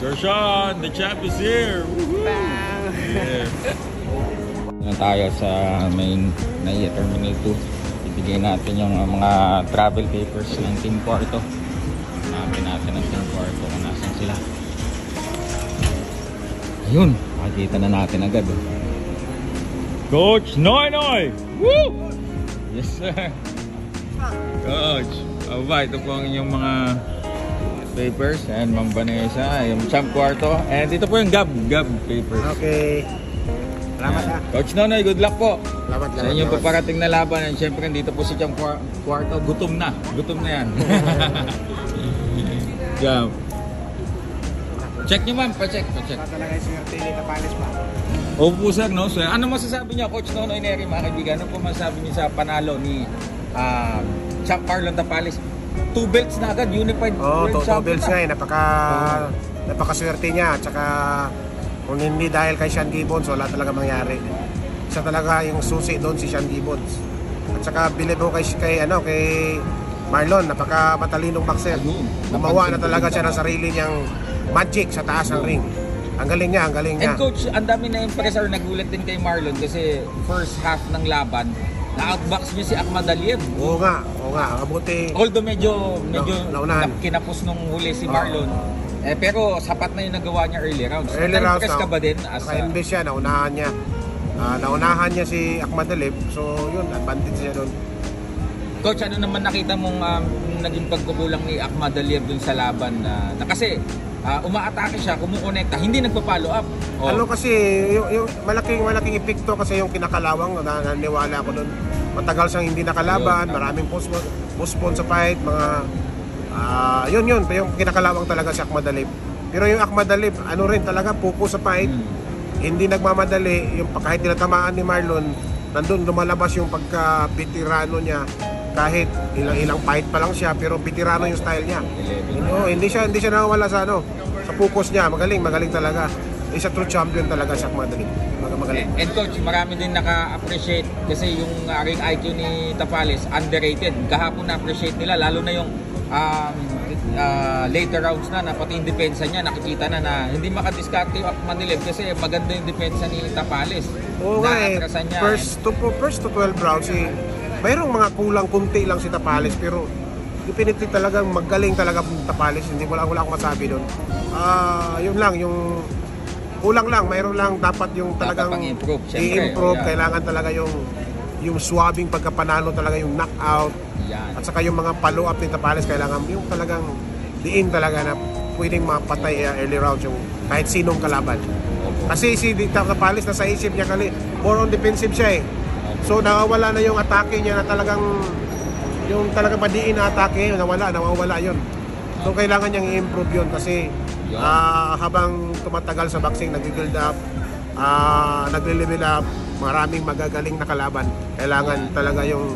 Sir Sean, the champ is here! Yeah. Na tayo sa main NAIA Terminal 2. Ibigay natin yung mga travel papers ng Team Quarto. Hanapin natin ang Team Quarto kung nasan sila. Ayun, makikita na natin agad. Coach Noy Noy! Woo! Yes sir! Coach! Aba, ito po ang inyong mga papers. And Ma'am Vanessa, yung Champ Quarto. And ito po yung Gab papers. Okay. Salamat ha. Coach Nonoy, good luck po. Salamat, sa inyong paparating na laban. And syempre dito po si Champ Quarto. Gutom na yan. Gab. Check nyo ma'am, pa-check. Talaga yung swerte ni Tapales pa. Opo sir, no? So, ano masasabi niya, Coach Nonoy Neri, mga kaibigan? Ano po masasabi niya sa panalo ni Champ Marlon Tapales? 2 belts na agad, unified Oo, world 2 belts nga eh. Napakaswerte niya. At saka kung hindi dahil kay Sean Gibbons, wala talaga mangyari. Isa talaga yung susi doon si Sean Gibbons. At saka bilib mo kay Marlon, napaka-matalinong boxer. Gumawa na talaga siya ng sarili niyang magic sa taas ng ring. Ang galing niya. And coach, ang dami na impress or nagulat din kay Marlon kasi first half ng laban, na-outbox niya si Ahmad Aliyev. Oo nga. Mabuti. Although medyo kinapos nung huli si Marlon. Pero sapat na yung nagawa niya early rounds. Na-impress ka ba din? Naka-invest siya, naunahan niya. Naunahan niya si Ahmad Aliyev. So yun, advantage niya doon. Coach, ano naman nakita mong naging pagkukulang ni Ahmad Aliyev dun sa laban na kasi umaatake siya, kumukonekta, hindi nagpa-follow up. Ano kasi, yung malaking epekto kasi yung kinakalawang, naniwala ako doon. Matagal siyang hindi nakalaban, maraming postpone sa fight, mga yun, yung kinakalawang talaga si Ahmad Aliyev. Pero yung Ahmad Aliyev, ano rin talaga, puko sa fight, hindi nagmamadali, yung kahit tinatamaan ni Marlon, nandun lumalabas yung pagka-veterano niya. Kahit ilang fight pa lang siya, pero veterano yung style niya. Hindi siya nawawala sa focus niya. Magaling talaga. Isa true champion talaga siya, magaling. And coach, marami din naka-appreciate kasi yung ring IQ ni Tapales underrated. Kahapon na-appreciate nila, lalo na yung later rounds na pati yung depensa niya, nakikita na hindi makadiskarte yung Ahmad Aliyev kasi maganda yung depensa ni Tapales. Oo nga eh, first to 12 rounds mayroong mga kulang kunti lang si Tapales, pero definitely talagang magaling talaga Tapales. Hindi wala akong masabi doon. Yun lang, yung kulang lang, mayroon lang dapat yung talagang i-improve. Kailangan talaga yung swabbing pagkapanalo, talaga yung knockout. At saka yung mga follow up ni Tapales, kailangan yung talagang diin talaga na pwedeng mapatay early rounds yung kahit sinong kalaban. Kasi si Tapales nasa isip niya more on defensive siya eh. So nawawala na yung atake niya na talagang yung talagang madiin na atake, nawawala yun. So kailangan niyang i-improve yun kasi habang tumatagal sa boxing, nag-build up, nagle-level up, maraming magagaling na kalaban. Kailangan talaga yung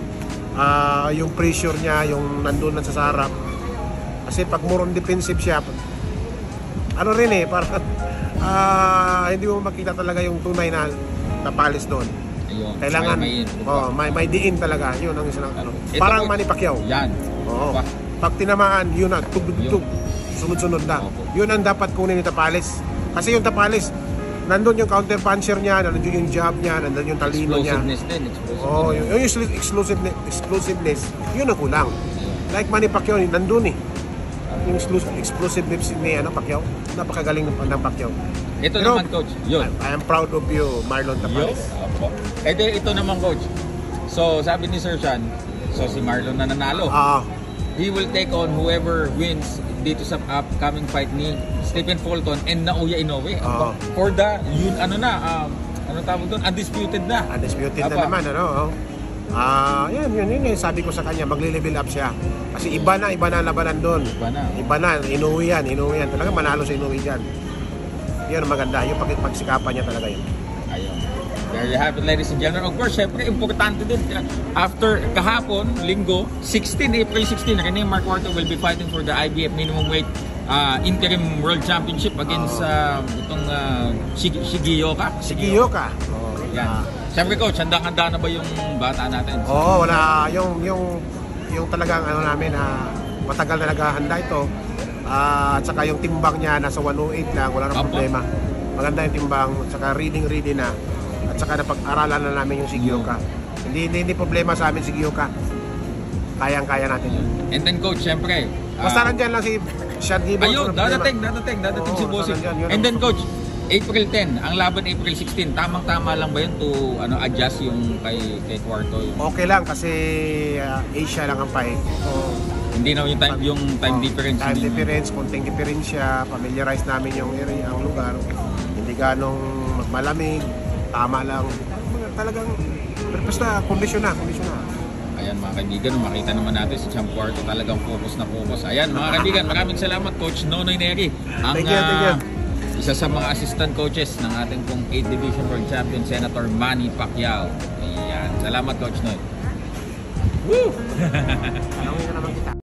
pressure niya, yung nandun na sa harap. Kasi pag more on defensive siya, ano rin eh, parang hindi mo makita talaga yung tunay na Tapales doon. Ayun, kailangan may diin talaga. Yun ang isang parang Manny Pacquiao. Yan. Pag tinamaan, yun na tug sunod-sunod na. Yun ang dapat kunin ni Tapales. Kasi yung Tapales, nandun yung counter puncher niya, nandun yung jab niya, nandun yung talino niya. Yung explosiveness, yun ang kulang. Like Manny Pacquiao, nandun eh. Yung explosiveness ni Pacquiao, napakagaling ng Pacquiao. Ito naman coach, yun. I am proud of you, Marlon Tapales. Ito naman coach. So sabi ni Sir Sean, so si Marlon na nanalo. He will take on whoever wins dito sa upcoming fight ni Stephen Fulton and Naoya Inoue. For the ano tawag doon? Undisputed na. Undisputed na naman, yun sabi ko sa kanya, magle-level up siya. Kasi iba na labanan doon. Iba na, Inoue yan. Talaga manalo sa Inoue dyan. Yun maganda, yung pagsikapan niya talaga yun. Ayun. There you have it, ladies and gentlemen. Of course, syempre, importante din. After kahapon, linggo, April 16, Rene Marcuarto will be fighting for the IBF minimum weight interim world championship against itong Shigeoka. Yan. Syempre coach, handang-handa na ba yung bata natin? Oo, wala. Yung talagang namin, matagal na naghahanda ito. At saka yung timbang niya nasa 108 lang, wala nang Apo. problema. Maganda yung timbang, at saka ready na. At saka napag-aralan na namin yung si Gyoka. Hindi problema sa amin si Gyoka. Kayang-kaya natin yun. And then coach, syempre. Basta nandyan lang si Sean Gibbons. Ayun, walang problema. dadating Oo, si Bossing. nandyan, yun And ang- then coach, April 10, ang laban April 16, tamang-tama lang ba yun to adjust yung kay Quarto? Okay lang kasi Asia lang ang fight. So, Hindi na yung time difference. Time hindi na- difference, konting diferensya, familiarize namin yung area, ang lugar. Hindi ganong malamig, tama lang. Talagang, pero basta kondisyon na. Ayan mga kaibigan, makita naman natin si Champ Quarto talagang focus na focus. Ayan mga kaibigan, maraming salamat Coach Nonoy Neri. Ang Thank you. isa sa mga assistant coaches ng ating pong 8th Division World Champion Senator Manny Pacquiao. Ayan, salamat Coach Noy. Tanongin ka naman